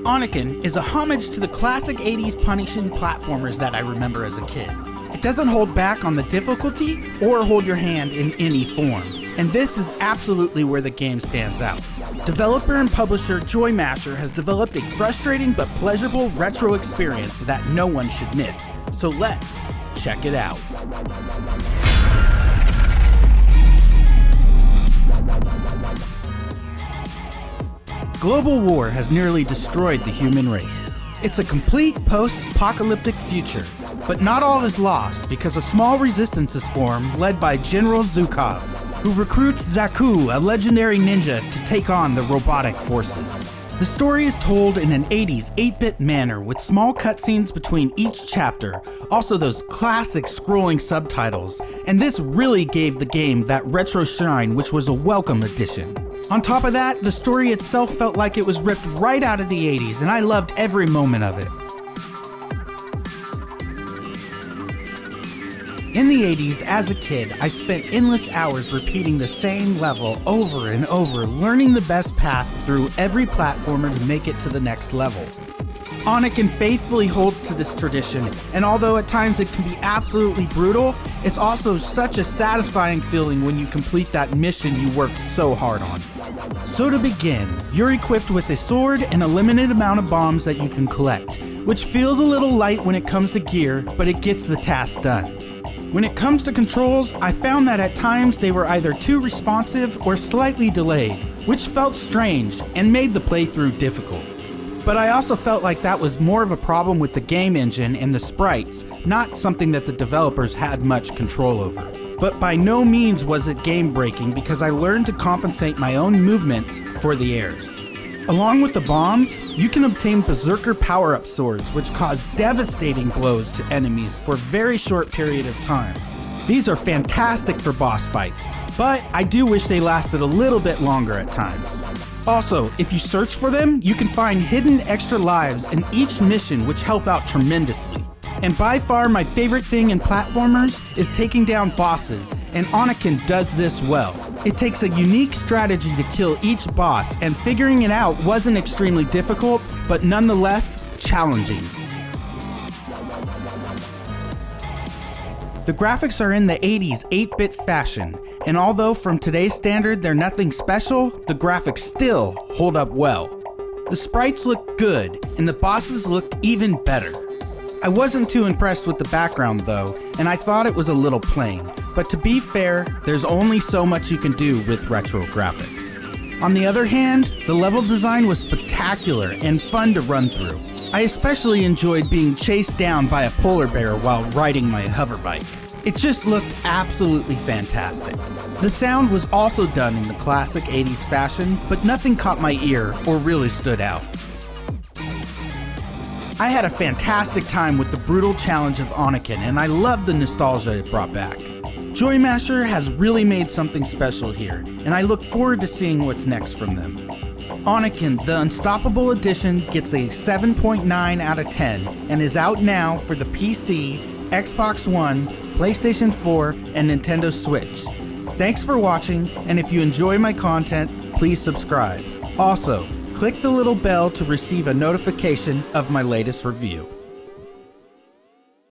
Oniken is a homage to the classic 80s punishing platformers that I remember as a kid. It doesn't hold back on the difficulty or hold your hand in any form, and this is absolutely where the game stands out. Developer and publisher Joymasher has developed a frustrating but pleasurable retro experience that no one should miss. So let's check it out. Global war has nearly destroyed the human race. It's a complete post-apocalyptic future, but not all is lost because a small resistance is formed led by General Zhukov, who recruits Zaku, a legendary ninja, to take on the robotic forces. The story is told in an 80s 8-bit manner with small cutscenes between each chapter, also those classic scrolling subtitles, and this really gave the game that retro shine, which was a welcome addition. On top of that, the story itself felt like it was ripped right out of the 80s, and I loved every moment of it. In the 80s, as a kid, I spent endless hours repeating the same level over and over, learning the best path through every platformer to make it to the next level. Oniken faithfully holds to this tradition, and although at times it can be absolutely brutal, it's also such a satisfying feeling when you complete that mission you worked so hard on. So to begin, you're equipped with a sword and a limited amount of bombs that you can collect, which feels a little light when it comes to gear, but it gets the task done. When it comes to controls, I found that at times they were either too responsive or slightly delayed, which felt strange and made the playthrough difficult. But I also felt like that was more of a problem with the game engine and the sprites, not something that the developers had much control over. But by no means was it game-breaking because I learned to compensate my own movements for the errors. Along with the bombs, you can obtain berserker power-up swords which cause devastating blows to enemies for a very short period of time. These are fantastic for boss fights, but I do wish they lasted a little bit longer at times. Also, if you search for them, you can find hidden extra lives in each mission which help out tremendously. And by far my favorite thing in platformers is taking down bosses, and Oniken does this well. It takes a unique strategy to kill each boss, and figuring it out wasn't extremely difficult, but nonetheless challenging. The graphics are in the 80s 8-bit fashion, and although from today's standard they're nothing special, the graphics still hold up well. The sprites look good, and the bosses look even better. I wasn't too impressed with the background though, and I thought it was a little plain, but to be fair, there's only so much you can do with retro graphics. On the other hand, the level design was spectacular and fun to run through. I especially enjoyed being chased down by a polar bear while riding my hoverbike. It just looked absolutely fantastic. The sound was also done in the classic 80s fashion, but nothing caught my ear or really stood out. I had a fantastic time with the brutal challenge of Oniken, and I love the nostalgia it brought back. Joymasher has really made something special here, and I look forward to seeing what's next from them. Oniken, the Unstoppable Edition, gets a 7.9 out of 10 and is out now for the PC, Xbox One, PlayStation 4, and Nintendo Switch. Thanks for watching, and if you enjoy my content, please subscribe. Also, click the little bell to receive a notification of my latest review.